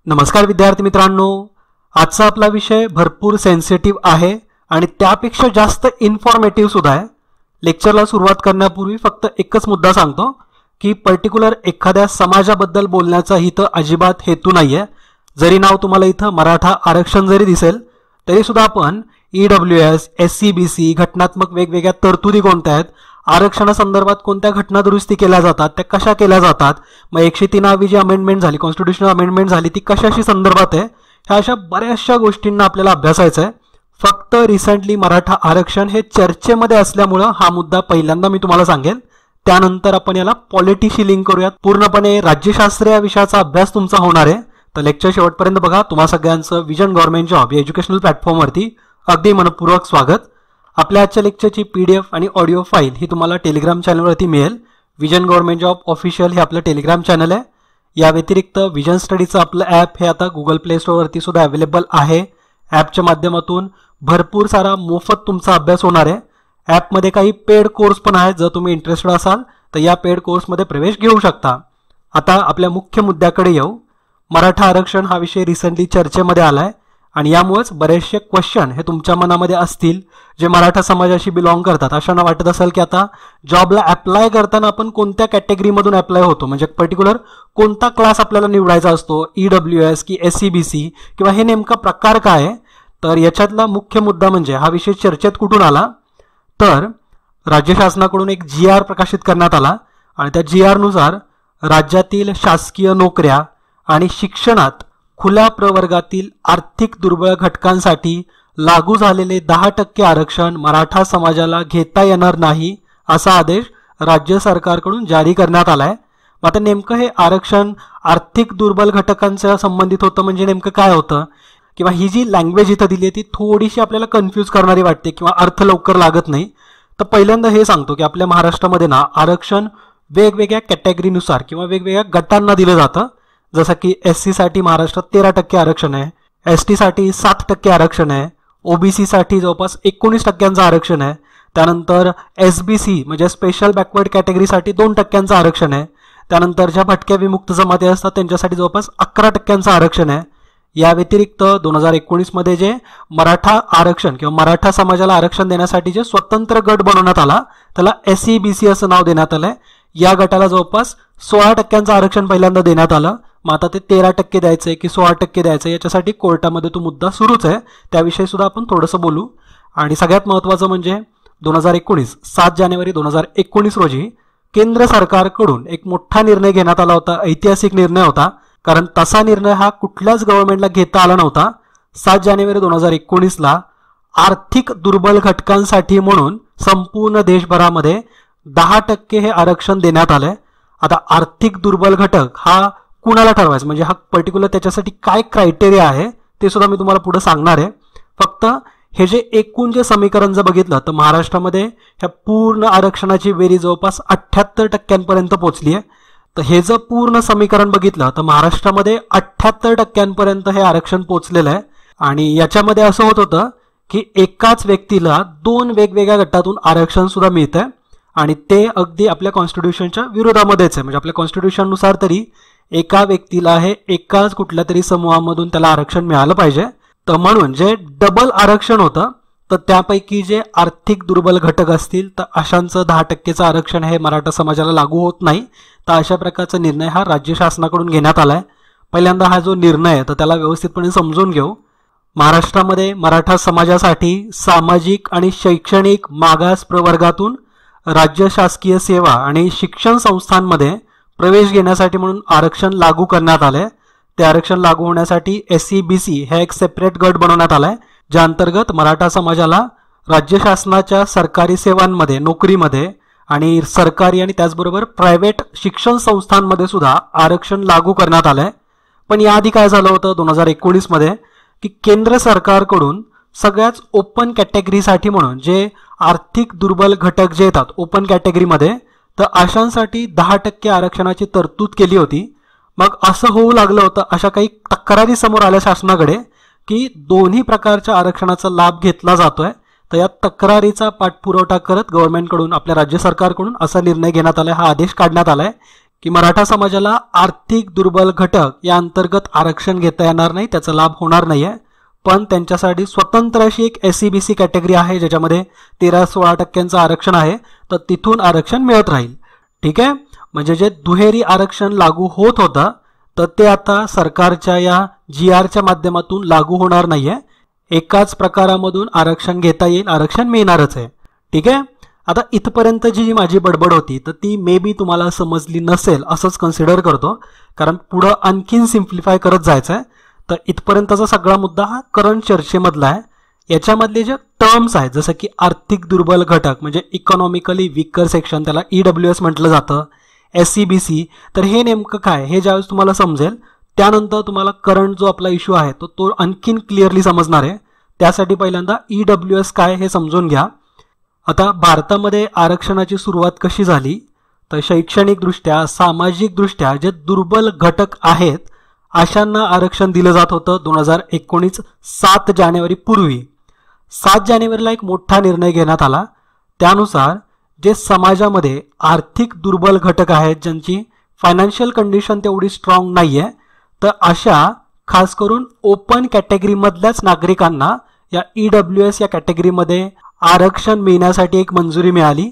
नमस्कार विद्यार्थी मित्रांनो, आजचा आपला विषय भरपूर सेन्सिटिव्ह आहे आणि त्यापेक्षा जास्त इन्फॉर्मेटिव्ह सुद्धा आहे। लेक्चरला सुरुवात करण्यापूर्वी फक्त एकच मुद्दा सांगतो की पर्टिक्युलर एखाद्या समाजाबद्दल बोलण्याचा इथं अजिबात हेतू नाहीये। जरी नाव तुम्हाला इथं मराठा आरक्षण जरी दिसेल तरी सुद्धा आपण ईडब्ल्यूएस, एससीबीसी, घटनात्मक वेगवेगळ्या तरतुदी कोणत्या आहेत, आरक्षणासंदर्भात कोणत्या घटना दुरुस्ती केल्या जातात, त्या कशा केल्या जातात, मग 103 जी अमेंडमेंट झाली, कॉन्स्टिट्यूशनल अमेंडमेंट झाली, ती कशाशी संदर्भात आहे, ह्या अशा बऱ्याचशा गोष्टींना आपल्याला अभ्यासायचं आहे। फक्त रिसेंटली मराठा आरक्षण हे चर्चेमध्ये असल्यामुळे हा मुद्दा पहिल्यांदा मी तुम्हाला सांगेन, त्यानंतर आपण याला पॉलिटिशी लिंक करूयात। पूर्णपणे राज्यशास्त्र या विषयाचा अभ्यास तुमचा होणार आहे, तर लेक्चर शेवटपर्यंत बघा। तुम्हा सगळ्यांचं विजन गव्हर्नमेंट जॉब या एज्युकेशनल प्लॅटफॉर्मवरती अगदी मनपूर्वक स्वागत। आपल्या आजच्या लेक्चरची पीडीएफ आणि ऑडिओ फाईल ही तुम्हाला टेलिग्राम चॅनलवरती मिळेल। विजन गव्हर्नमेंट जॉब ऑफिशियल हे आपलं टेलिग्राम चॅनल आहे। या व्यतिरिक्त विजन स्टडीचं आपलं ॲप हे आता गुगल प्ले स्टोअरवरती सुद्धा अवेलेबल आहे। ॲपच्या माध्यमातून भरपूर सारा मोफत तुमचा अभ्यास होणार आहे। ॲपमध्ये काही पेड कोर्स पण आहेत, जर तुम्ही इंटरेस्टेड असाल तर या पेड कोर्समध्ये प्रवेश घेऊ शकता। आता आपल्या मुख्य मुद्द्याकडे येऊ। मराठा आरक्षण हा विषय रिसेंटली चर्चेमध्ये आलाय आणि यामुळेच बरेचसे क्वेश्चन हे तुमच्या मनामध्ये असतील जे मराठा समाजाशी बिलॉंग करतात। अशांना वाटत असेल की आता जॉबला अप्लाय करताना आपण कोणत्या कॅटेगरीमधून अप्लाय होतो, म्हणजे पर्टिक्युलर कोणता क्लास आपल्याला निवडायचा असतो, ईडब्ल्यूएस की एससीबीसी, किंवा हे नेमका प्रकार काय आहे। तर याच्यातला मुख्य मुद्दा म्हणजे हा विषय चर्चेत कुठून आला, तर राज्य शासनाकडून एक GR प्रकाशित करण्यात आला आणि त्या GR नुसार राज्यातील शासकीय नोकऱ्या आणि शिक्षणात खुल्या प्रवर्गातील आर्थिक दुर्बळ घटकांसाठी लागू झालेले 10% आरक्षण मराठा समाजाला घेता येणार नाही, असा आदेश राज्य सरकारकडून जारी करण्यात आलाय। आता नेमकं हे आरक्षण आर्थिक दुर्बल घटकांच्या संबंधित होतं म्हणजे नेमकं काय होतं, किंवा ही जी लँग्वेज इथं दिली आहे ती थोडीशी आपल्याला कन्फ्यूज करणारी वाटते किंवा अर्थ लवकर लागत नाही। तर पहिल्यांदा हे सांगतो की आपल्या महाराष्ट्रामध्ये ना आरक्षण वेगवेगळ्या कॅटेगरीनुसार किंवा वेगवेगळ्या गटांना दिलं जातं। जसं की SC साठी महाराष्ट्रात 13% आरक्षण आहे, ST साठी 7% आरक्षण आहे, OBC साठी जवळपास 19% आरक्षण आहे, त्यानंतर SBC म्हणजे स्पेशल बॅकवर्ड कॅटेगरीसाठी 2% आरक्षण आहे, त्यानंतर ज्या भटक्या विमुक्त जमाती असतात त्यांच्यासाठी जवळपास 11% आरक्षण आहे। या व्यतिरिक्त 2019 मध्ये जे मराठा आरक्षण किंवा मराठा समाजाला आरक्षण देण्यासाठी जे स्वतंत्र गट बनवण्यात आला त्याला SEBC असं नाव देण्यात आलंय। या गटाला जवळपास 16% आरक्षण पहिल्यांदा देण्यात आलं। मग आता ते 13% द्यायचंय की 16% द्यायचंय याच्यासाठी कोर्टामध्ये तो मुद्दा सुरूच आहे, त्याविषयी सुद्धा आपण थोडंसं बोलू। आणि सगळ्यात महत्त्वाचं म्हणजे 7 जानेवारी 2019 रोजी केंद्र सरकारकडून एक मोठा निर्णय घेण्यात आला होता, ऐतिहासिक निर्णय होता, कारण तसा निर्णय हा कुठल्याच गव्हर्नमेंटला घेता आला नव्हता। 7 जानेवारी 2019ला आर्थिक दुर्बल घटकांसाठी म्हणून संपूर्ण देशभरामध्ये 10% हे आरक्षण देण्यात आलंय। आता आर्थिक दुर्बल घटक हा कुणाला ठरवायचं, म्हणजे हा पर्टिक्युलर त्याच्यासाठी काय क्रायटेरिया आहे ते सुद्धा मी तुम्हाला पुढे सांगणार आहे। फक्त हे जे एकूण जे समीकरण जर बघितलं तर महाराष्ट्रामध्ये ह्या पूर्ण आरक्षणाची बेरीज जवळपास 78% पर्यंत पोहोचली आहे। तर हे जर पूर्ण समीकरण बघितलं तर महाराष्ट्रामध्ये 78% हे आरक्षण पोहोचलेलं आहे। आणि याच्यामध्ये असं होत होतं की एकाच व्यक्तीला 2 वेगवेगळ्या गटातून आरक्षण सुद्धा मिळतंय आणि ते अगदी आपल्या कॉन्स्टिट्यूशनच्या विरोधामध्येच आहे। म्हणजे आपल्या कॉन्स्टिट्यूशननुसार तरी एका व्यक्तीला हे एकाच कुठल्या तरी समूहामधून त्याला आरक्षण मिळालं पाहिजे। तर म्हणून जे डबल आरक्षण होतं तर त्यापैकी जे आर्थिक दुर्बल घटक असतील तर अशांचं 10%चं आरक्षण हे मराठा समाजाला लागू होत नाही। तर अशा प्रकारचा निर्णय हा राज्य शासनाकडून घेण्यात आलाय। पहिल्यांदा हा जो निर्णय आहे तर त्याला व्यवस्थितपणे समजून घेऊ। महाराष्ट्रामध्ये मराठा समाजासाठी सामाजिक आणि शैक्षणिक मागास प्रवर्गातून राज्य शासकीय सेवा आणि शिक्षण संस्थांमध्ये प्रवेश घेण्यासाठी म्हणून आरक्षण लागू करण्यात आलंय। ते आरक्षण लागू होण्यासाठी SEBC हे एक सेपरेट गट बनवण्यात आलाय, ज्या अंतर्गत मराठा समाजाला राज्य शासनाच्या सरकारी सेवांमध्ये, नोकरीमध्ये आणि सरकारी आणि त्याचबरोबर प्रायव्हेट शिक्षण संस्थांमध्ये सुद्धा आरक्षण लागू करण्यात आलंय। पण याआधी काय झालं होतं 2019 मध्ये की केंद्र सरकारकडून सगळ्याच ओपन कॅटेगरीसाठी म्हणून जे आर्थिक दुर्बल घटक जे येतात ओपन कॅटेगरीमध्ये तर अशांसाठी 10% आरक्षणाची तरतूद केली होती। मग असं होऊ लागलं होतं, अशा काही तक्रारी समोर आल्या शासनाकडे की दोन्ही प्रकारच्या आरक्षणाचा लाभ घेतला जातोय। तर या तक्रारीचा पाठपुरावा करत गव्हर्नमेंटकडून, आपल्या राज्य सरकारकडून असा निर्णय घेण्यात आलाय, हा आदेश काढण्यात आलाय की मराठा समाजाला आर्थिक दुर्बल घटक या अंतर्गत आरक्षण घेता येणार नाही, त्याचा लाभ होणार नाहीये. पण त्यांच्यासाठी स्वतंत्र अशी एक SCBC कॅटेगरी आहे ज्याच्यामध्ये 13-16% आरक्षण आहे, तर तिथून आरक्षण मिळत राहील. ठीक आहे, म्हणजे जे दुहेरी आरक्षण लागू होत होतं तर ते आता सरकारच्या या GRच्या माध्यमातून लागू होणार नाहीये. एकाच प्रकारामधून आरक्षण घेता येईल, आरक्षण मिळणारच आहे. ठीक आहे, आता इथपर्यंत जी माझी बडबड होती तर ती मे बी तुम्हाला समजली नसेल असंच कन्सिडर करतो, कारण पुढं आणखीन सिम्प्लिफाय करत जायचं आहे. तर इथपर्यंतचा सगळा मुद्दा हा करंट चर्चेमधला आहे. याच्यामधले जे टर्म्स आहेत जसं की आर्थिक दुर्बल घटक म्हणजे इकॉनॉमिकली वीकर सेक्शन, त्याला EWS म्हटलं जातं, SCBC, तर हे नेमकं काय हे ज्यावेळेस तुम्हाला समजेल त्यानंतर तुम्हाला करंट जो आपला इश्यू आहे तो आणखीन क्लिअरली समजणार आहे. त्यासाठी पहिल्यांदा EWS काय हे समजून घ्या. आता भारतामध्ये आरक्षणाची सुरुवात कशी झाली तर शैक्षणिकदृष्ट्या सामाजिकदृष्ट्या जे दुर्बल घटक आहेत अशांना आरक्षण दिलं जात होतं 2019 7 जानेवारी पूर्वी. 7 जानेवारीला एक मोठा निर्णय घेण्यात आला. त्यानुसार जे समाजामध्ये आर्थिक दुर्बल घटक आहेत ज्यांची फायनान्शियल कंडिशन तेवढी स्ट्रॉंग नाहीये, तर अशा खास करून ओपन कॅटेगरीमधल्याच नागरिकांना या EWS या कॅटेगरीमध्ये आरक्षण मिळण्यासाठी एक मंजुरी मिळाली.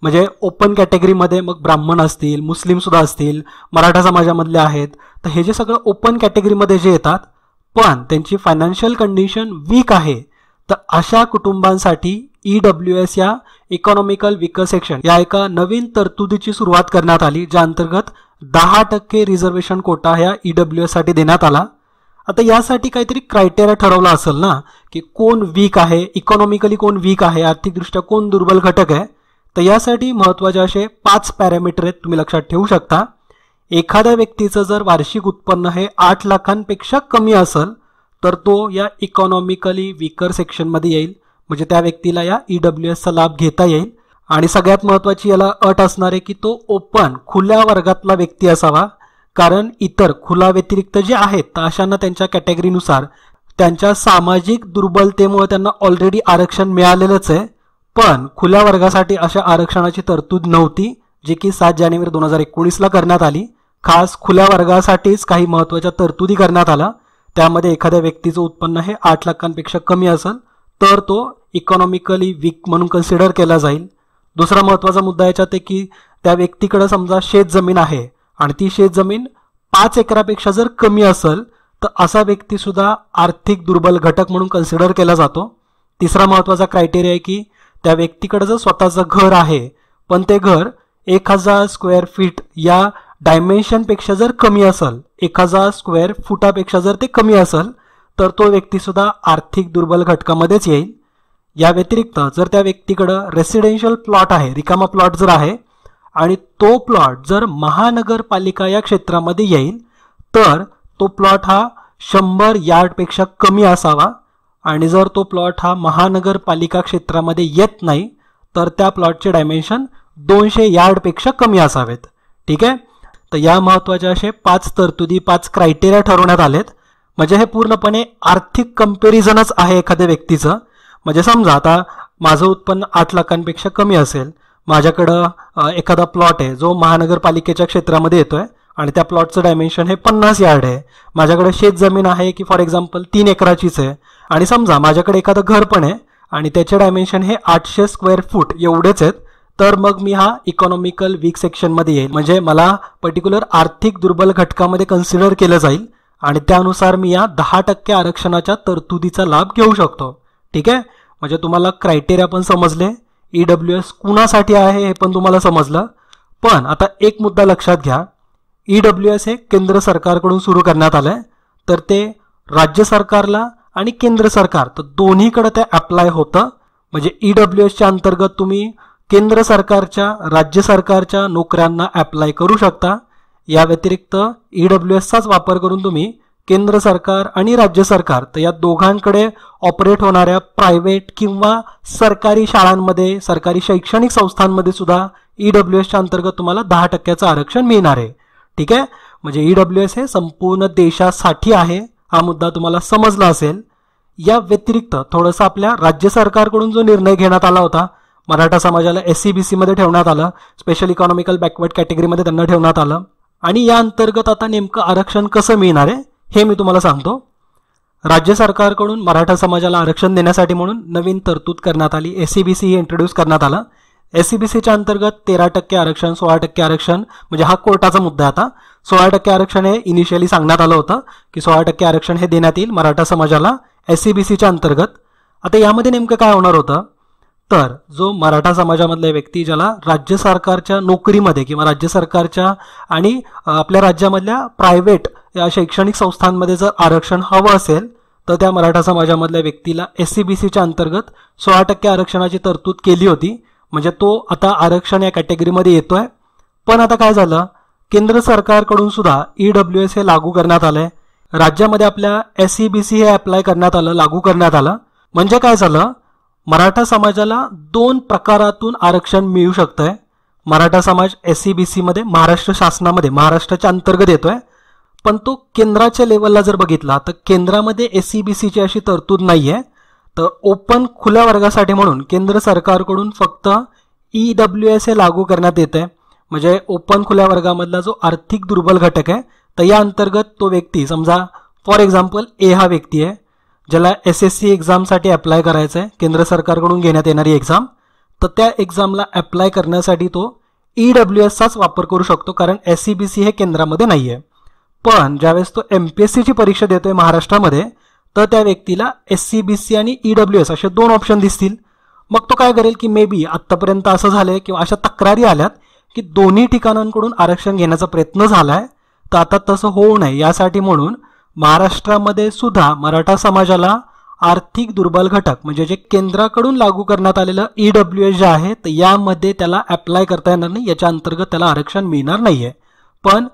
म्हणजे ओपन कॅटेगरीमध्ये मग ब्राह्मण असतील, मुस्लिम सुद्धा असतील, मराठा समाजामधले आहेत, तर हे जे सगळं ओपन कॅटेगरीमध्ये जे येतात पण त्यांची फायनान्शियल कंडिशन वीक आहे, तर अशा कुटुंबांसाठी EWS या इकॉनॉमिकल वीकर सेक्शन या एका नवीन तरतुदीची सुरुवात करण्यात आली, ज्या अंतर्गत 10% रिझर्वेशन कोटा ह्या EWS साठी देण्यात आला. आता यासाठी काहीतरी क्रायटेरिया ठरवला असेल ना की कोण वीक आहे, इकॉनॉमिकली कोण वीक आहे, आर्थिकदृष्ट्या कोण दुर्बल घटक आहे. तर यासाठी महत्त्वाचे असे 5 पॅरामीटर आहेत, तुम्ही लक्षात ठेवू शकता. एखाद्या व्यक्तीचं जर वार्षिक उत्पन्न हे 8 लाखांपेक्षा कमी असेल तर तो या इकॉनॉमिकली वीकर सेक्शनमध्ये येईल, म्हणजे त्या व्यक्तीला या EWSचा लाभ घेता येईल. आणि सगळ्यात महत्त्वाची याला अट असणार आहे की तो ओपन खुल्या वर्गातला व्यक्ती असावा, कारण इतर खुला व्यतिरिक्त जे आहेत तर अशांना त्यांच्या कॅटेगरीनुसार त्यांच्या सामाजिक दुर्बलतेमुळे त्यांना ऑलरेडी आरक्षण मिळालेलंच आहे, पण खुल्या वर्गासाठी अशा आरक्षणाची तरतूद नव्हती, जी की 7 जानेवारी 2019ला करण्यात आली. खास खुल्या वर्गासाठीच काही महत्त्वाच्या तरतुदी करण्यात आल्या. त्यामध्ये एखाद्या व्यक्तीचं उत्पन्न हे 8 लाखांपेक्षा कमी असेल तर तो इकॉनॉमिकली वीक म्हणून कन्सिडर केला जाईल. दुसरा महत्त्वाचा मुद्दा याच्यात आहे की त्या व्यक्तीकडे समजा शेत जमीन आहे आणि ती शेत जमीन 5 एकरापेक्षा जर कमी असेल तर असा व्यक्ती सुद्धा आर्थिक दुर्बल घटक म्हणून कन्सिडर केला जातो. तिसरा महत्त्वाचा क्रायटेरिया आहे की त्या व्यक्तीकडे जर स्वतःचं घर आहे पण ते घर 1000 स्क्वेअर फीट या डायमेन्शनपेक्षा जर कमी असेल, 1000 स्क्वेअर फुटापेक्षा जर ते कमी असेल तर तो व्यक्ती सुद्धा आर्थिक दुर्बल घटकामध्येच येईल. या व्यतिरिक्त जर त्या व्यक्तीकडं रेसिडेन्शियल प्लॉट आहे, रिकामा प्लॉट जर आहे आणि तो प्लॉट जर महानगरपालिका या क्षेत्रामध्ये येईल तर तो प्लॉट हा 100 यार्डपेक्षा कमी असावा, आणि जर तो प्लॉट हा महानगरपालिका क्षेत्रामध्ये येत नाही तर त्या प्लॉटचे डायमेन्शन 200 यार्डपेक्षा कमी असावेत. ठीक आहे, तर या महत्त्वाच्या असे 5 तरतुदी 5 क्रायटेरिया ठरवण्यात आलेत. म्हणजे हे पूर्णपणे आर्थिक कंपॅरिझनच आहे एखाद्या व्यक्तीचं. म्हणजे समजा आता माझं उत्पन्न 8 लाखांपेक्षा कमी असेल, माझ्याकडं एखादा प्लॉट आहे जो महानगरपालिकेच्या क्षेत्रामध्ये येतोय आणि त्या प्लॉटचं डायमेन्शन हे 50 यार्ड आहे. माझ्याकडे शेत जमीन आहे की फॉर एक्झाम्पल 3 एकराचीच आहे, आणि समजा माझ्याकडे एखादं घर पण आहे आणि त्याचे डायमेन्शन हे 800 स्क्वेअर फूट एवढेच आहेत, तर मग मी हा इकॉनॉमिकल वीक सेक्शनमध्ये येईल. म्हणजे मला पर्टिक्युलर आर्थिक दुर्बल घटकामध्ये कन्सिडर केलं जाईल आणि त्यानुसार मी या 10% आरक्षणाच्या तरतुदीचा लाभ घेऊ शकतो. ठीक आहे, म्हणजे तुम्हाला क्रायटेरिया पण समजले, EWS कुणासाठी आहे हे पण तुम्हाला समजलं. पण आता एक मुद्दा लक्षात घ्या, EWS हे केंद्र सरकारकडून सुरू करण्यात आलंय, तर ते राज्य सरकारला आणि केंद्र सरकार तर दोन्हीकडे ते अप्लाय होतं. म्हणजे EWSच्या अंतर्गत तुम्ही केंद्र सरकारच्या राज्य सरकारच्या नोकऱ्यांना अप्लाय करू शकता. या व्यतिरिक्त EWSचाच वापर करून तुम्ही केंद्र सरकार आणि राज्य सरकार तर या दोघांकडे ऑपरेट होणाऱ्या प्रायव्हेट किंवा सरकारी शाळांमध्ये, सरकारी शैक्षणिक संस्थांमध्ये सुद्धा EWSच्या अंतर्गत तुम्हाला 10% आरक्षण मिळणार आहे. ठीक आहे, म्हणजे EWS हे संपूर्ण देशासाठी आहे. हा मुद्दा तुम्हाला समजला असेल. या व्यतिरिक्त थोडंसं आपल्या राज्य सरकारकडून जो निर्णय घेण्यात आला होता, मराठा समाजाला SCBC मध्ये ठेवण्यात आलं, स्पेशल इकॉनॉमिकल बॅकवर्ड कॅटेगरीमध्ये त्यांना ठेवण्यात आलं, आणि या अंतर्गत आता नेमकं आरक्षण कसं मिळणार आहे हे मी तुम्हाला सांगतो. राज्य सरकारकडून मराठा समाजाला आरक्षण देण्यासाठी म्हणून नवीन तरतूद करण्यात आली. SCBC हे इंट्रोड्यूस करण्यात आलं. SCBCच्या अंतर्गत 13% आरक्षण, 16% आरक्षण, म्हणजे हा कोर्टाचा मुद्दा आहे. आता 16% आरक्षण हे इनिशियली सांगण्यात आलं होतं की 16% आरक्षण हे देण्यात येईल मराठा समाजाला SCBCच्या अंतर्गत. आता यामध्ये नेमकं काय होणार होतं, तर जो मराठा समाजामधला व्यक्ती ज्याला राज्य सरकारच्या नोकरीमध्ये किंवा राज्य सरकारच्या आणि आपल्या राज्यामधल्या प्रायव्हेट या शैक्षणिक संस्थांमध्ये जर आरक्षण हवं असेल तर त्या मराठा समाजामधल्या व्यक्तीला SCBCच्या अंतर्गत 16% आरक्षणाची तरतूद केली होती. म्हणजे तो आता आरक्षण या कॅटेगरीमध्ये येतोय. पण आता काय झालं, केंद्र सरकारकडून सुद्धा EWS हे लागू करण्यात आलंय. राज्यामध्ये आपल्या SCBC हे अप्लाय करण्यात आलं, लागू करण्यात आलं. म्हणजे काय झालं, मराठा समाजाला 2 प्रकारातून आरक्षण मिळू शकतंय. मराठा समाज SCBC मध्ये महाराष्ट्र शासनामध्ये महाराष्ट्राच्या अंतर्गत येतोय, पण तो केंद्राच्या लेवलला जर बघितला तर केंद्रामध्ये SCBCची अशी तरतूद नाहीये. तर ओपन खुल्या वर्गासाठी म्हणून केंद्र सरकारकडून फक्त EWS हे लागू करण्यात येते. म्हणजे ओपन खुल्या वर्गामधला जो आर्थिक दुर्बल घटक आहे तर या अंतर्गत तो व्यक्ती, समजा फॉर एक्झाम्पल A हा व्यक्ती आहे ज्याला SSC एक्झामसाठी अप्लाय करायचं आहे, केंद्र सरकारकडून घेण्यात येणारी एक्झाम, तर त्या एक्झामला अप्लाय करण्यासाठी तो EWSचाच वापर करू शकतो, कारण SCBC हे केंद्रामध्ये नाही आहे. पण ज्यावेळेस तो MPSCची परीक्षा देतोय महाराष्ट्रामध्ये तर त्या व्यक्तीला SCBC आणि EWS असे 2 ऑप्शन दिसतील. मग तो काय करेल की मे बी आत्तापर्यंत असं झालंय किंवा अशा तक्रारी आल्यात की दोन्ही ठिकाणांकडून आरक्षण घेण्याचा प्रयत्न झालाय, तर आता तसं होऊ नये यासाठी म्हणून महाराष्ट्रामध्ये सुद्धा मराठा समाजाला आर्थिक दुर्बल घटक म्हणजे जे केंद्राकडून लागू करण्यात आलेलं EWS जे आहे तर यामध्ये त्याला अप्लाय करता येणार नाही, याच्या अंतर्गत त्याला आरक्षण मिळणार नाहीये. पण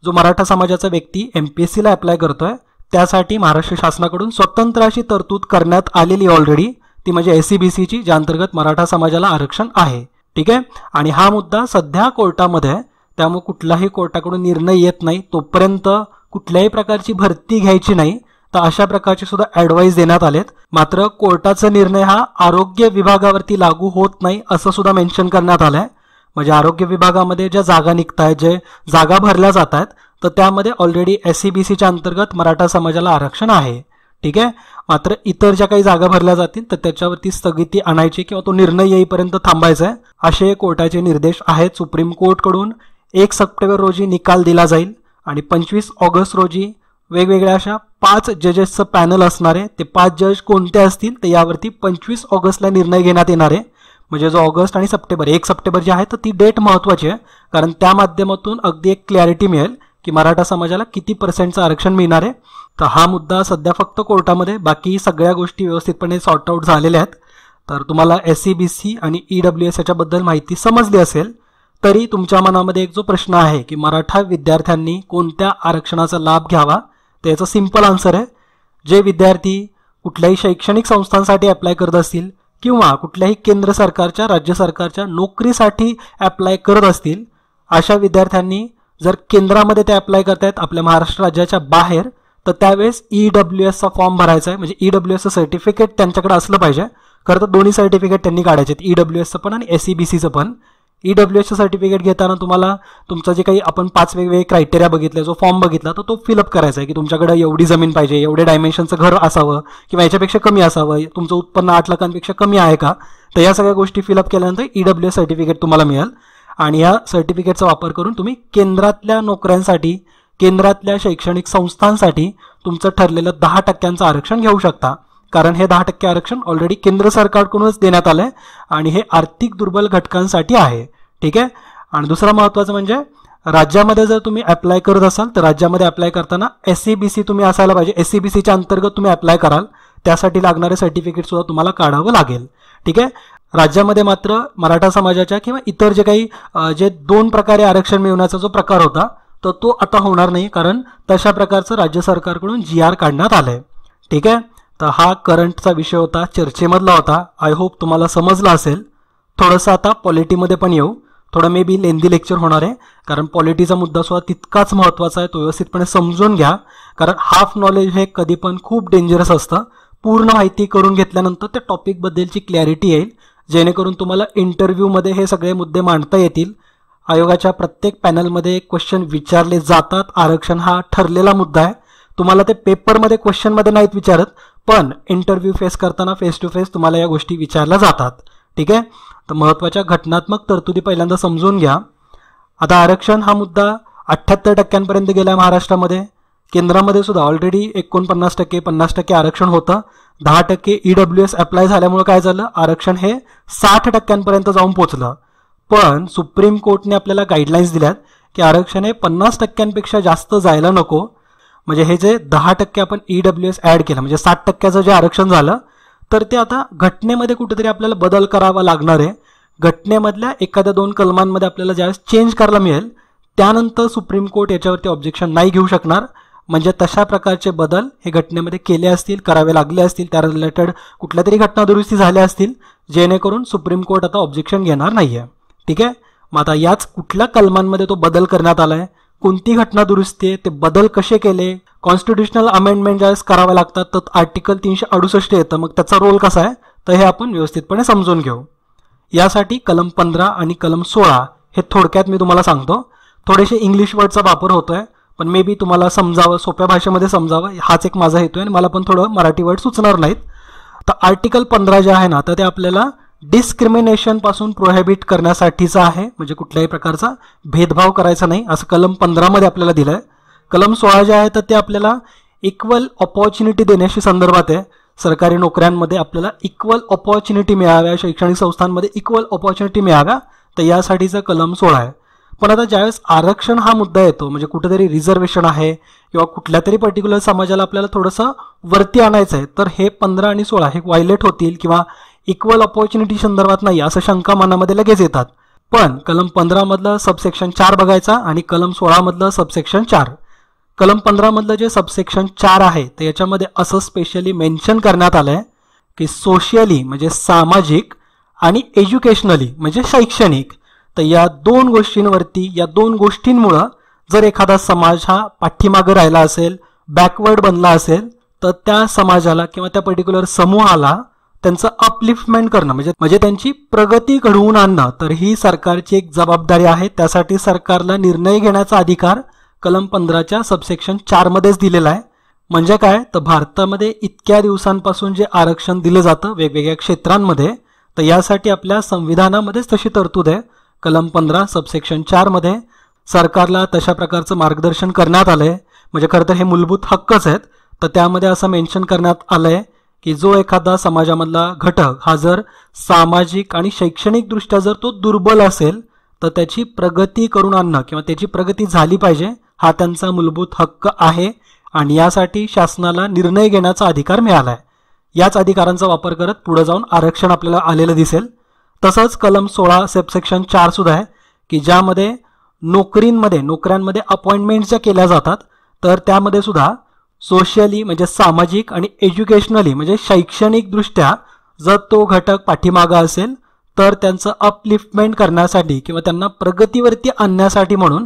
जो मराठा समाजाचा व्यक्ती MPSCला अप्लाय करतोय त्यासाठी महाराष्ट्र शासनाकडून स्वतंत्र अशी तरतूद करण्यात आलेली ऑलरेडी, ती म्हणजे SCBCची, ज्या अंतर्गत मराठा समाजाला आरक्षण आहे. ठीक आहे. आणि हा मुद्दा सध्या कोर्टामध्ये आहे, त्यामुळे कुठलाही कोर्टाकडून निर्णय येत नाही तोपर्यंत कुठल्याही प्रकारची भरती घ्यायची नाही. तर अशा प्रकारचे सुद्धा ॲडवाईस देण्यात आलेत. मात्र कोर्टाचा निर्णय हा आरोग्य विभागावरती लागू होत नाही असं सुद्धा मेन्शन करण्यात आलंय. म्हणजे आरोग्य विभागामध्ये ज्या जागा निघत आहेत, जे जागा भरल्या जात आहेत, तर त्यामध्ये ऑलरेडी SCBCच्या अंतर्गत मराठा समाजाला आरक्षण आहे. ठीक आहे. मात्र इतर ज्या काही जागा भरल्या जातील तर त्याच्यावरती स्थगिती आणायची किंवा तो निर्णय येईपर्यंत थांबायचा आहे, असे कोर्टाचे निर्देश आहेत. सुप्रीम कोर्टकडून 1 सप्टेंबर रोजी निकाल दिला जाईल आणि 25 ऑगस्ट रोजी वेगवेगळ्या अशा 5 जजेसचं पॅनल असणार आहे. ते 5 जज कोणते असतील तर यावरती 25 ऑगस्टला निर्णय घेण्यात येणार आहे. म्हणजे जो ऑगस्ट आणि सप्टेंबर, 1 सप्टेंबर जे आहे तर ती डेट महत्त्वाची आहे, कारण त्या माध्यमातून अगदी एक क्लॅरिटी मिळेल की मराठा समाजाला किती % आरक्षण मिळणार आहे. तर हा मुद्दा सध्या फक्त कोर्टामध्ये, बाकी सगळ्या गोष्टी व्यवस्थितपणे सॉर्ट आउट झालेल्या आहेत. तर तुम्हाला SCBC आणि EWS याच्याबद्दल माहिती समजली असेल तरी तुमच्या मनामध्ये एक जो प्रश्न आहे की मराठा विद्यार्थ्यांनी कोणत्या आरक्षणाचा लाभ घ्यावा, तर याचा सिंपल आन्सर आहे, जे विद्यार्थी कुठल्याही शैक्षणिक संस्थांसाठी अप्लाय करत असतील किंवा कुठल्याही केंद्र सरकारच्या, राज्य सरकारच्या नोकरीसाठी अप्लाय करत असतील, अशा विद्यार्थ्यांनी जर केंद्रामध्ये ते अप्लाय करतायत आपल्या महाराष्ट्र राज्याच्या बाहेर, तर त्यावेळेस EWSचा फॉर्म भरायचा आहे. म्हणजे EWSचं सर्टिफिकेट त्यांच्याकडे असलं पाहिजे. खरं तर दोन्ही सर्टिफिकेट त्यांनी काढायचे, EWSचं पण आणि SCBCचं पण. EWSचं सर्टिफिकेट घेताना तुम्हाला तुमचं जे काही आपण 5 वेगवेगळे क्रायटेरिया बघितले, जो फॉर्म बघितला, तर तो फिलअप करायचा आहे की तुमच्याकडे एवढी जमीन पाहिजे, एवढे डायमेन्शनचं घर असावं किंवा याच्यापेक्षा कमी असावं, तुमचं उत्पन्न 8 लाखांपेक्षा कमी आहे का, तर या सगळ्या गोष्टी फिलअप केल्यानंतर EWS सर्टिफिकेट तुम्हाला मिळेल. आणि या सर्टिफिकेटचा वापर करून तुम्ही केंद्रातल्या नोकऱ्यांसाठी, केंद्रातल्या शैक्षणिक संस्थांसाठी तुमचं ठरलेलं 10% आरक्षण घेऊ शकता. कारण हे 10% आरक्षण ऑलरेडी केंद्र सरकारकडूनच देण्यात आलंय आणि हे आर्थिक दुर्बल घटकांसाठी आहे. ठीक आहे. आणि दुसरा महत्त्वाचं म्हणजे राज्यामध्ये जर तुम्ही अप्लाय करत असाल तर राज्यामध्ये अप्लाय करताना SCBC तुम्ही असायला पाहिजे. SCBCच्या अंतर्गत तुम्ही अप्लाय कराल, त्यासाठी लागणारे सर्टिफिकेट सुद्धा तुम्हाला काढावं लागेल. ठीक आहे. राज्यामध्ये मात्र मराठा समाजाच्या किंवा इतर जे काही जे 2 प्रकारे आरक्षण मिळवण्याचा जो प्रकार होता तर तो आता होणार नाही, कारण तशा प्रकारचं राज्य सरकारकडून GR काढण्यात आलंय. ठीक आहे. तर हा करंटचा विषय होता, चर्चेमधला होता. आय होप तुम्हाला समजला असेल. थोडंसं आता पॉलिटीमध्ये पण येऊ. थोडं मे बी लेंदी लेक्चर होणार आहे, कारण पॉलिटीचा मुद्दा सुद्धा तितकाच महत्त्वाचा आहे, तो व्यवस्थितपणे समजून घ्या. कारण हाफ नॉलेज हे कधी पण खूप डेंजरस असतं. पूर्ण माहिती करून घेतल्यानंतर त्या टॉपिकबद्दलची क्लॅरिटी येईल, जेणेकरून तुम्हाला इंटरव्ह्यूमध्ये हे सगळे मुद्दे मांडता येतील. आयोगाच्या प्रत्येक पॅनलमध्ये क्वेश्चन विचारले जातात. आरक्षण हा ठरलेला मुद्दा आहे. तुम्हाला ते पेपरमध्ये क्वेश्चनमध्ये नाहीत विचारत, पण इंटरव्ह्यू फेस करताना फेस टू फेस तुम्हाला या गोष्टी विचारल्या जातात. ठीक आहे. तर महत्त्वाच्या घटनात्मक तरतुदी पहिल्यांदा समजून घ्या. आता आरक्षण हा मुद्दा 78% गेला आहे महाराष्ट्रामध्ये. केंद्रामध्ये सुद्धा ऑलरेडी 49% 50% आरक्षण होतं. 10% EWS अप्लाय झाल्यामुळे काय झालं, आरक्षण हे 60% जाऊन पोचलं. पण सुप्रीम कोर्टने आपल्याला गाईडलाईन्स दिल्यात की आरक्षण हे 50% जास्त जायला नको. म्हणजे हे जे 10% आपण EWS ॲड केलं म्हणजे 60% जे आरक्षण झालं, तर ते आता घटनेमध्ये कुठेतरी आपल्याला बदल करावा लागणार आहे. घटनेमधल्या एखाद्या 2 कलमांमध्ये आपल्याला ज्यावेळेस चेंज करायला मिळेल त्यानंतर सुप्रीम कोर्ट याच्यावरती ऑब्जेक्शन नाही घेऊ शकणार. म्हणजे तशा प्रकारचे बदल हे घटनेमध्ये केले असतील, करावे लागले असतील, त्या रिलेटेड कुठल्या तरी घटना दुरुस्ती झाल्या असतील, जेणेकरून सुप्रीम कोर्ट आता ऑब्जेक्शन घेणार नाही आहे. ठीक आहे. मग आता याच कुठल्या कलमांमध्ये तो बदल करण्यात आला आहे, कोणती घटना दुरुस्ती आहे, ते बदल कसे केले, कॉन्स्टिट्युशनल अमेंडमेंट ज्यावेळेस करावे लागतात तर आर्टिकल 368 येतं. मग त्याचा रोल कसा आहे तर हे आपण व्यवस्थितपणे समजून घेऊ. यासाठी कलम 15 आणि कलम 16 हे थोडक्यात मी तुम्हाला सांगतो. थोडेसे इंग्लिश वर्डचा वापर होतोय, पण मे बी तुम्हाला समजावं, सोप्या भाषेमध्ये समजावं, हाच एक माझा हेतू आहे. आणि मला पण थोडं मराठी वर्ड सुचणार नाहीत. तर आर्टिकल 15 जे आहे ना, तर ते आपल्याला डिस्क्रिमिनेशन पासून प्रोहिबिट करण्यासाठीचं आहे. म्हणजे कुठल्याही प्रकारचा भेदभाव करायचा नाही असं कलम 15 मध्ये आपल्याला दिलं आहे. कलम 16 जे आहे तर ते आपल्याला इक्वल ऑपॉर्च्युनिटी देण्याशी संदर्भात आहे. सरकारी नोकऱ्यांमध्ये आपल्याला इक्वल ऑपॉर्च्युनिटी मिळाव्या, शैक्षणिक संस्थांमध्ये इक्वल ऑपॉर्च्युनिटी मिळाव्या, तर यासाठीचा कलम 16 आहे. पण आता ज्यावेळेस आरक्षण हा मुद्दा येतो म्हणजे कुठेतरी रिझर्वेशन आहे किंवा कुठल्या तरी पर्टिक्युलर समाजाला आपल्याला थोडंसं वरती आणायचं आहे, तर हे 15 आणि 16 हे व्हायलेट होतील किंवा इक्वल ऑपॉर्च्युनिटी संदर्भात नाही असं शंका मनामध्ये लगेच येतात. पण कलम 15 मधलं सबसेक्शन 4 बघायचा आणि कलम 16 मधलं सबसेक्शन 4. कलम 15 मधलं जे सबसेक्शन 4 आहे तर याच्यामध्ये असं स्पेशली मेन्शन करण्यात आलं आहे की सोशियली म्हणजे सामाजिक आणि एज्युकेशनली म्हणजे शैक्षणिक, तर या 2 गोष्टींवरती, या 2 गोष्टींमुळं जर एखादा समाज हा पाठीमागं राहिला असेल, बॅकवर्ड बनला असेल, तर त्या समाजाला किंवा त्या पर्टिक्युलर समूहाला त्यांचं अपलिफ्टमेंट करणं म्हणजे त्यांची प्रगती घडवून आणणं, तर ही सरकारची एक जबाबदारी आहे. त्यासाठी सरकारला निर्णय घेण्याचा अधिकार कलम 15च्या सबसेक्शन 4 मध्येच दिलेला आहे. म्हणजे काय तर भारतामध्ये इतक्या दिवसांपासून जे आरक्षण दिलं जातं वेगवेगळ्या क्षेत्रांमध्ये, तर यासाठी आपल्या संविधानामध्येच तशी तरतूद आहे. कलम 15 सबसेक्शन 4 मध्ये सरकारला तशा प्रकारचं मार्गदर्शन करण्यात आलंय. म्हणजे खरं तर हे मूलभूत हक्कच आहेत. तर त्यामध्ये असं मेन्शन करण्यात आलंय की जो एखादा समाजामधला घटक हा जर सामाजिक आणि शैक्षणिक दृष्ट्या जर तो दुर्बल असेल तर त्याची प्रगती करून आणणं किंवा त्याची प्रगती झाली पाहिजे, हा त्यांचा मूलभूत हक्क आहे. आणि यासाठी शासनाला निर्णय घेण्याचा अधिकार मिळाला आहे. याच अधिकारांचा वापर करत पुढे जाऊन आरक्षण आपल्याला आलेलं दिसेल. तसंच कलम 16 सबसेक्शन 4 सुद्धा आहे की ज्यामध्ये नोकऱ्यांमध्ये अपॉइंटमेंट ज्या केल्या जातात तर त्यामध्ये सुद्धा सोशियली म्हणजे सामाजिक आणि एज्युकेशनली म्हणजे शैक्षणिक दृष्ट्या जर तो घटक पाठीमागा असेल तर त्यांचं अपलिफ्टमेंट करण्यासाठी किंवा त्यांना प्रगतीवरती आणण्यासाठी म्हणून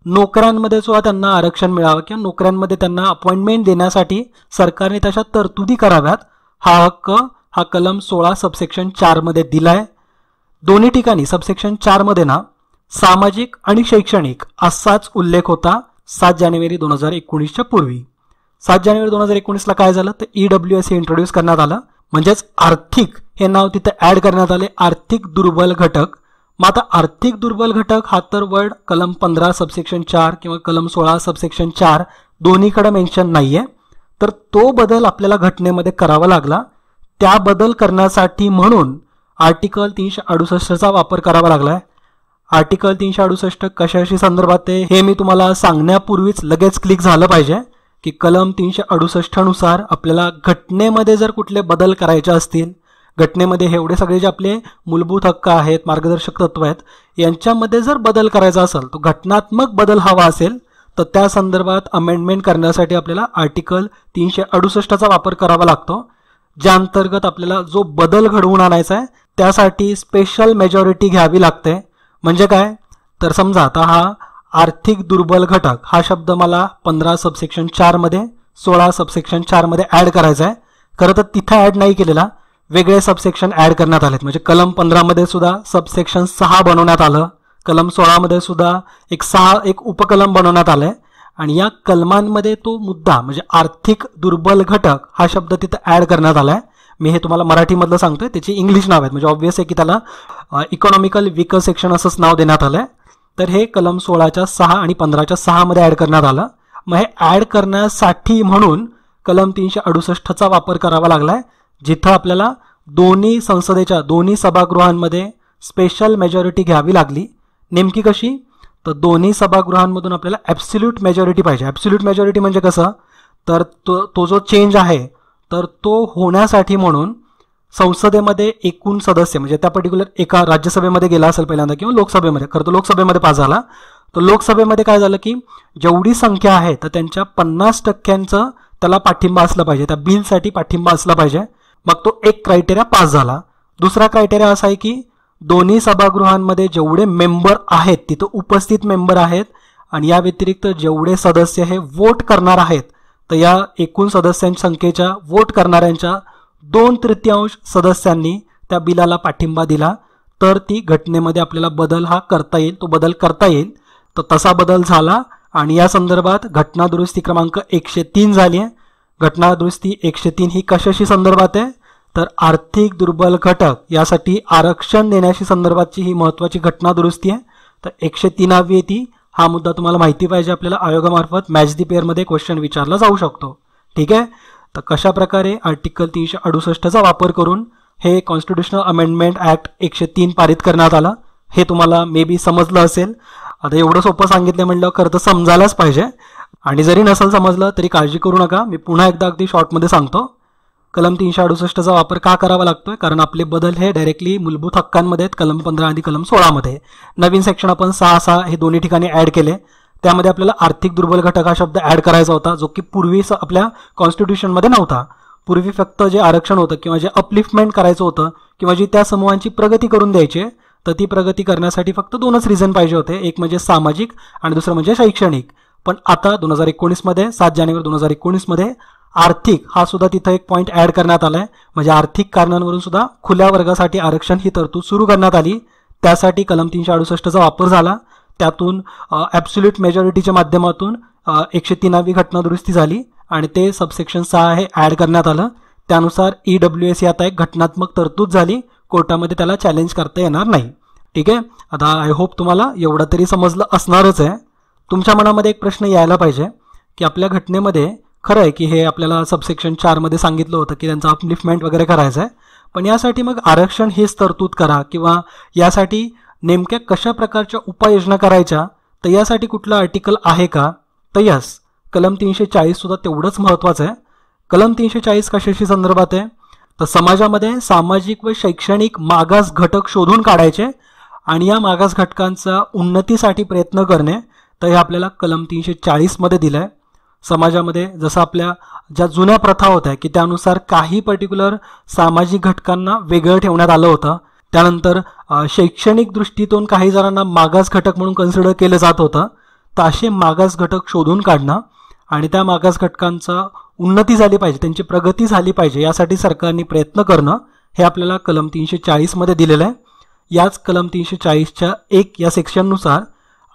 नोकऱ्यांमध्ये सुद्धा त्यांना आरक्षण मिळावं किंवा नोकऱ्यांमध्ये त्यांना अपॉइंटमेंट देण्यासाठी सरकारने तशा तरतुदी कराव्यात. हा हक्क हा कलम 16 सबसेक्शन 4 मध्ये दिलाय. दोन्ही ठिकाणी सबसेक्शन 4 मध्ये ना सामाजिक आणि शैक्षणिक असाच उल्लेख होता 7 जानेवारी 2019च्या पूर्वी. 7 जानेवारी 2019ला काय झालं तर EWS हे इंट्रोड्यूस करण्यात आलं. म्हणजेच आर्थिक हे नाव तिथे ऍड करण्यात आले, आर्थिक दुर्बल घटक. मग आता आर्थिक दुर्बल घटक हा तर वर्ड कलम 15 सबसेक्शन 4 किंवा कलम 16 सबसेक्शन 4 दोन्हीकडे मेन्शन नाहीये. तर तो बदल आपल्याला घटनेमध्ये करावा लागला. त्या बदल करण्यासाठी म्हणून आर्टिकल 368चा वापर करावा लागलाय. आर्टिकल 368 कशाशी संदर्भात आहे हे मी तुम्हाला सांगण्यापूर्वीच लगेच क्लिक झालं पाहिजे की कलम 368 नुसार आपल्याला घटनेमध्ये जर कुठले बदल करायचे असतील, घटनेमध्ये हे एवढे सगळे जे आपले मूलभूत हक्क आहेत, मार्गदर्शक तत्व आहेत, यांच्यामध्ये जर बदल करायचा असेल, तो घटनात्मक बदल हवा असेल, तर त्या संदर्भात अमेंडमेंट करण्यासाठी आपल्याला आर्टिकल 368चा वापर करावा लागतो. ज्या अंतर्गत आपल्याला जो बदल घडवून आणायचा आहे त्यासाठी स्पेशल मेजॉरिटी घ्यावी लागते. म्हणजे काय तर समजा आता हा आर्थिक दुर्बल घटक हा शब्द मला 15 सबसेक्शन 4 मध्ये 16 सबसेक्शन 4 मध्ये ऍड करायचा आहे. खरं तर तिथे ऍड नाही केलेला, वेगळे सबसेक्शन ऍड करण्यात आलेत. म्हणजे कलम 15 मध्ये सुद्धा सबसेक्शन 6 बनवण्यात आलं, कलम 16 मध्ये सुद्धा एक उपकलम बनवण्यात आलंय आणि या कलमांमध्ये तो मुद्दा म्हणजे आर्थिक दुर्बल घटक हा शब्द तिथं ऍड करण्यात आलाय. मी हे तुम्हाला मराठीमधलं सांगतोय, त्याची इंग्लिश नाव आहेत म्हणजे ऑब्व्हियस आहे की त्याला इकॉनॉमिकल वीकर सेक्शन असंच नाव देण्यात आलंय. तर हे कलम 16च्या 6 आणि 15च्या 6 मध्ये ऍड करण्यात आलं. मग हे ऍड करण्यासाठी म्हणून कलम 368चा वापर करावा लागलाय, जिथं आपल्याला दोन्ही संसदेच्या दोन्ही सभागृहांमध्ये स्पेशल मेजॉरिटी घ्यावी लागली. नेमकी कशी? तर दोन्ही सभागृहांमधून आपल्याला ॲब्सोल्यूट मेजॉरिटी पाहिजे. ॲब्सोल्यूट मेजॉरिटी म्हणजे कसं? तर तो जो चेंज आहे तर तो होण्यासाठी म्हणून संसदेमध्ये एकूण सदस्य म्हणजे त्या पर्टिक्युलर एका राज्यसभेमध्ये गेला असेल पहिल्यांदा किंवा लोकसभेमध्ये, खरं तर लोकसभेमध्ये पास झाला. तर लोकसभेमध्ये काय झालं की जेवढी संख्या आहे तर त्यांच्या 50% त्याला पाठिंबा असला पाहिजे, त्या बिलसाठी पाठिंबा असला पाहिजे. मग तो एक क्रायटेरिया पास झाला. दुसरा क्रायटेरिया असा आहे की दोन्ही सभागृहांमध्ये जेवढे मेंबर आहेत तिथं उपस्थित मेंबर आहेत आणि या व्यतिरिक्त जेवढे सदस्य हे वोट करणार आहेत तर या एकूण सदस्यांच्या संख्येच्या वोट करणाऱ्यांच्या 2/3 सदस्यांनी त्या बिलाला पाठिंबा दिला तर ती घटनेमध्ये आपल्याला बदल हा करता येईल, तो बदल करता येईल. तर तसा बदल झाला आणि या संदर्भात घटना दुरुस्ती क्रमांक 103 झाली आहे. घटना दुरुस्ती 103 ही कशाशी संदर्भात आहे? तर आर्थिक दुर्बल घटक यासाठी आरक्षण देण्याशी संदर्भातची ही महत्त्वाची घटना दुरुस्ती आहे. तर 103वी ती हा मुद्दा तुम्हाला माहिती पाहिजे, आपल्याला आयोगामार्फत मॅच दी पेअरमध्ये क्वेश्चन विचारला जाऊ शकतो. ठीक आहे. तर कशा प्रकारे आर्टिकल 368चा वापर करून हे कॉन्स्टिट्युशनल अमेंडमेंट ऍक्ट 103 पारित करण्यात आलं हे तुम्हाला मे बी समजलं असेल. आता एवढं सोपं सांगितलं म्हणलं खरं तर समजायलाच पाहिजे आणि जरी नसेल समजलं तरी काळजी करू नका, मी पुन्हा एकदा अगदी शॉर्टमध्ये सांगतो. कलम 368चा वापर का करावा लागतोय? कारण आपले बदल हे डायरेक्टली मूलभूत हक्कांमध्ये आहेत, कलम 15 आणि कलम 16 मध्ये. नवीन सेक्शन आपण 6 हे दोन्ही ठिकाणी ऍड केले. त्यामध्ये आपल्याला आर्थिक दुर्बल घटक हा शब्द ऍड करायचा होता, जो की पूर्वी आपल्या कॉन्स्टिट्यूशनमध्ये नव्हता. पूर्वी फक्त जे आरक्षण होतं किंवा जे अपलिफ्टमेंट करायचं होतं किंवा जी त्या समूहांची प्रगती करून द्यायची तर ती प्रगती करण्यासाठी फक्त 2च रिझन पाहिजे होते, एक म्हणजे सामाजिक आणि दुसरं म्हणजे शैक्षणिक. पण आता 2019 मध्ये 7 जानेवारी 2019 मध्ये आर्थिक हा सुद्धा तिथं एक पॉईंट ऍड करण्यात आलाय. म्हणजे आर्थिक कारणांवरून सुद्धा खुल्या वर्गासाठी आरक्षण ही तरतूद सुरू करण्यात आली. त्यासाठी कलम 368चा वापर झाला. त्यातून ॲब्सोल्यूट मेजॉरिटीच्या माध्यमातून 103वी घटना दुरुस्ती झाली आणि ते सबसेक्शन 6 हे ऍड करण्यात आलं. त्यानुसार EWS ही आता एक घटनात्मक तरतूद झाली, कोर्टामध्ये त्याला चॅलेंज करता येणार नाही. ठीक आहे. आता आय होप तुम्हाला एवढं तरी समजलं असणारच आहे. तुमच्या मनामध्ये एक प्रश्न यायला पाहिजे की आपल्या घटनेमध्ये खरं आहे की हे आपल्याला सबसेक्शन 4 मध्ये सांगितलं होतं की त्यांचं अपलिफ्टमेंट वगैरे करायचं आहे, पण यासाठी मग आरक्षण हेच तरतूद करा किंवा यासाठी नेमक्या कशा प्रकारच्या उपाययोजना करायच्या, तर यासाठी कुठलं आर्टिकल आहे का? तर यस, कलम 340 सुद्धा तेवढंच महत्त्वाचं आहे. कलम 340 कशाशी संदर्भात आहे? तर समाजामध्ये सामाजिक व शैक्षणिक मागास घटक शोधून काढायचे आणि या मागास घटकांचा उन्नतीसाठी प्रयत्न करणे. तर हे आपल्याला कलम 340 मध्ये दिलं आहे. समाजामध्ये जसं आपल्या ज्या जुन्या प्रथा होत्या की त्यानुसार काही पर्टिक्युलर सामाजिक घटकांना वेगळं ठेवण्यात आलं होतं. त्यानंतर शैक्षणिक दृष्टीतून काही जणांना मागास घटक म्हणून कन्सिडर केलं जात होतं. तर असे मागास घटक शोधून काढणं आणि त्या मागास घटकांचा उन्नती झाली पाहिजे, त्यांची प्रगती झाली पाहिजे, यासाठी सरकारने प्रयत्न करणं हे आपल्याला कलम 340 मध्ये दिलेलं आहे. याच कलम 340च्या 1 या सेक्शननुसार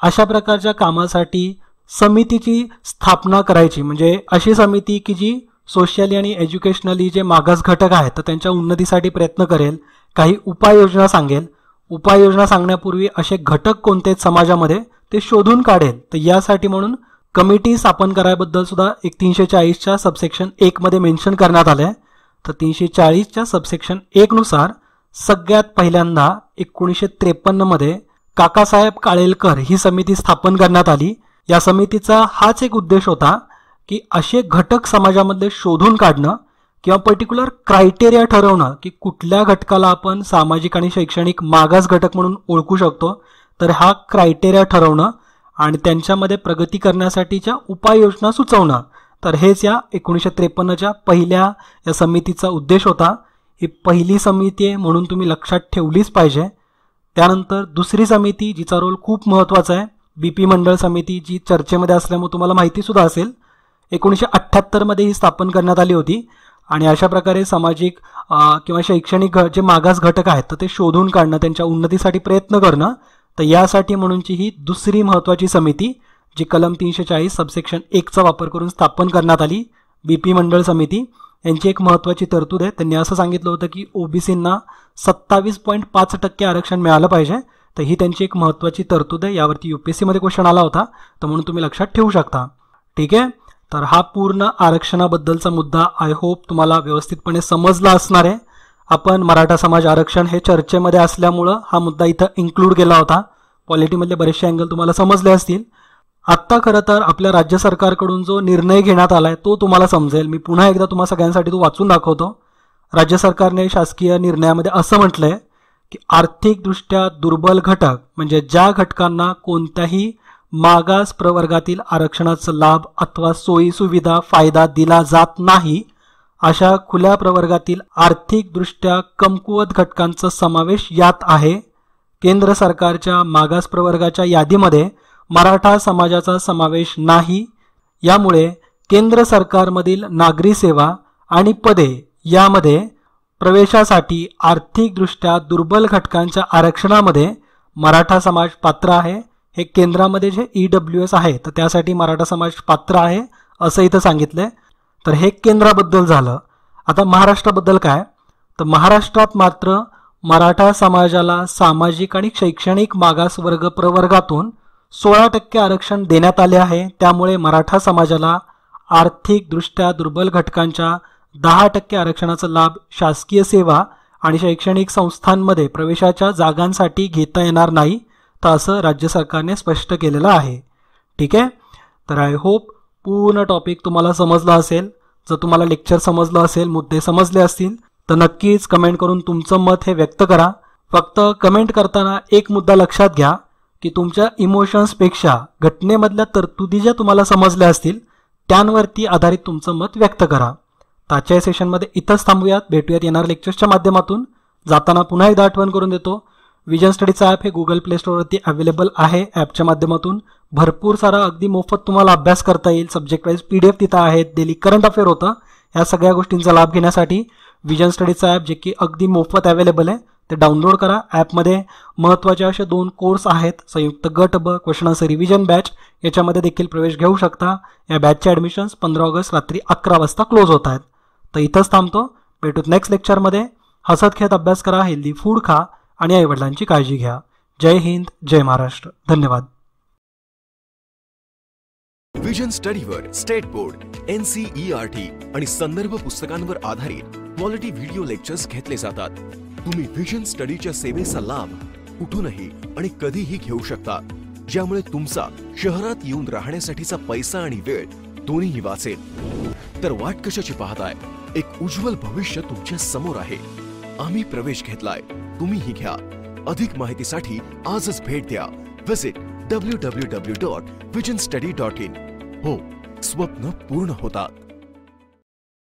अशा प्रकारच्या कामासाठी समितीची स्थापना करायची. म्हणजे अशी समिती की जी सोशली आणि एज्युकेशनली जे मागास घटक आहेत तर त्यांच्या उन्नतीसाठी प्रयत्न करेल, काही उपाययोजना सांगेल. उपाययोजना सांगण्यापूर्वी असे घटक कोणते आहेत समाजामध्ये ते शोधून काढेल. तर यासाठी म्हणून कमिटी स्थापन करायबद्दल सुद्धा 340च्या सबसेक्शन 1 मध्ये मेन्शन करण्यात आलं आहे. तर 340च्या सबसेक्शन 1 नुसार सगळ्यात पहिल्यांदा 1953 मध्ये काकासाहेब काळेलकर ही समिती स्थापन करण्यात आली. या समितीचा हाच एक उद्देश होता की असे घटक समाजामधले शोधून काढणं किंवा पर्टिक्युलर क्रायटेरिया ठरवणं की कुठल्या घटकाला आपण सामाजिक आणि शैक्षणिक मागास घटक म्हणून ओळखू शकतो. तर हा क्रायटेरिया ठरवणं आणि त्यांच्यामध्ये प्रगती करण्यासाठीच्या उपाययोजना सुचवणं. तर हेच या 1953च्या पहिल्या या समितीचा उद्देश होता. ही पहिली समिती आहे म्हणून तुम्ही लक्षात ठेवलीच पाहिजे. त्यानंतर दुसरी समिती जिचा रोल खूप महत्त्वाचा आहे, BP मंडळ समिती, जी चर्चेमध्ये असल्यामुळे तुम्हाला माहिती सुद्धा असेल. 1978 मध्ये ही स्थापन करण्यात आली होती आणि अशा प्रकारे सामाजिक किंवा शैक्षणिक जे मागास घटक आहेत तर ते शोधून काढणं, त्यांच्या उन्नतीसाठी प्रयत्न करणं तर यासाठी म्हणूनची ही दुसरी महत्त्वाची समिती जी कलम 340 सबसेक्शन 1चा वापर करून स्थापन करण्यात आली, BP मंडळ समिती, यांची एक महत्त्वाची तरतूद आहे. त्यांनी असं सांगितलं होतं की ओबीसींना 27.5% आरक्षण मिळालं पाहिजे. तर ही त्यांची एक महत्त्वाची तरतूद आहे. यावरती UPSC मध्ये क्वेश्चन आला होता, तर म्हणून तुम्ही लक्षात ठेवू शकता. ठीक आहे. तर हा पूर्ण आरक्षणाबद्दलचा मुद्दा आय होप तुम्हाला व्यवस्थितपणे समजला असणार आहे. आपण मराठा समाज आरक्षण हे चर्चेमध्ये असल्यामुळं हा मुद्दा इथं इन्क्लूड केला होता. पॉलिटीमधले बरेचसे अँगल तुम्हाला समजले असतील. आत्ता खरं तर आपल्या राज्य सरकारकडून जो निर्णय घेण्यात आला आहे तो तुम्हाला समजेल. मी पुन्हा एकदा तुम्हा सगळ्यांसाठी तो वाचून दाखवतो. राज्य सरकारने शासकीय निर्णयामध्ये असं म्हटलंय की आर्थिकदृष्ट्या दुर्बल घटक म्हणजे ज्या घटकांना कोणत्याही मागास प्रवर्गातील आरक्षणाचा लाभ अथवा सोयी सुविधा फायदा दिला जात नाही अशा खुल्या प्रवर्गातील आर्थिकदृष्ट्या कमकुवत घटकांचा समावेश यात आहे. केंद्र सरकारच्या मागास प्रवर्गाच्या यादीमध्ये मराठा समाजाचा समावेश नाही. यामुळे केंद्र सरकारमधील नागरी सेवा आणि पदे यामध्ये प्रवेशासाठी आर्थिकदृष्ट्या दुर्बल घटकांच्या आरक्षणामध्ये मराठा समाज पात्र आहे. हे केंद्रामध्ये जे EWS आहे तर त्यासाठी मराठा समाज पात्र आहे असं इथं सांगितलंय. तर हे केंद्राबद्दल झालं. आता महाराष्ट्राबद्दल काय, तर महाराष्ट्रात मात्र मराठा समाजाला सामाजिक आणि शैक्षणिक मागासवर्ग प्रवर्गातून 16% आरक्षण देण्यात आले आहे. त्यामुळे मराठा समाजाला आर्थिकदृष्ट्या दुर्बल घटकांच्या 10% आरक्षणाचा लाभ शासकीय सेवा आणि शैक्षणिक संस्थांमध्ये प्रवेशाच्या जागांसाठी घेता येणार नाही, तर असं राज्य सरकारने स्पष्ट केलेलं आहे. ठीक आहे. तर आय होप पूर्ण टॉपिक तुम्हाला समजला असेल. जर तुम्हाला लेक्चर समजलं असेल, मुद्दे समजले असतील तर नक्कीच कमेंट करून तुमचं मत हे व्यक्त करा. फक्त कमेंट करताना एक मुद्दा लक्षात घ्या की तुमच्या इमोशन्सपेक्षा घटनेमधल्या तरतुदी ज्या तुम्हाला समजल्या असतील त्यांवरती आधारित तुमचं मत व्यक्त करा. तर आजच्या सेशनमध्ये इथंच थांबूयात. भेटूयात येणाऱ्या लेक्चर्सच्या माध्यमातून. जाताना पुन्हा एकदा आठवण करून देतो, विजन स्टडीचा ॲप हे गुगल प्ले स्टोअरवरती अवेलेबल आहे. ॲपच्या माध्यमातून भरपूर सारा अगदी मोफत तुम्हाला अभ्यास करता येईल. सब्जेक्ट वाईज PDF तिथं आहेत. डेली करंट अफेअर होतं. या सगळ्या गोष्टींचा लाभ घेण्यासाठी विजन स्टडीचा ॲप जे की अगदी मोफत अवेलेबल आहे ते डाउनलोड करा. ॲपमध्ये महत्त्वाचे असे 2 कोर्स आहेत, संयुक्त गट ब क्वेश्चन आन्सर रिव्हिजन बॅच, याच्यामध्ये देखील प्रवेश घेऊ शकता. या बॅचचे ॲडमिशन्स 15 ऑगस्ट रात्री 11 वाजता क्लोज होत आहेत. तर इथंच थांबतो. भेटूत नेक्स्ट लेक्चरमध्ये. हसत खेळत अभ्यास करा, हेल्दी फूड खा आणि आईवडिलांची काळजी घ्या. जय हिंद, जय महाराष्ट्र. धन्यवाद. विजन स्टडीवर स्टेट बोर्ड, NCERT आणि संदर्भ पुस्तकांवर आधारित क्वालिटी व्हिडिओ लेक्चर्स घेतले जातात. तुम्ही विजन स्टडीच्या सेवेचा लाभ कुठूनही आणि कधीही घेऊ शकता, ज्यामुळे तुमचा शहरात येऊन राहण्यासाठीचा पैसा आणि वेळ दोन्हीही वाचेल. तर वाट कशाची पाहताय? एक उज्ज्वल भविष्य तुमच्या समोर आहे. आम्ही प्रवेश घेतलाय, तुम्हीही घ्या. अधिक माहितीसाठी आजच भेट द्या. Visit www.visionstudy.in. हो, स्वप्न पूर्ण होतात.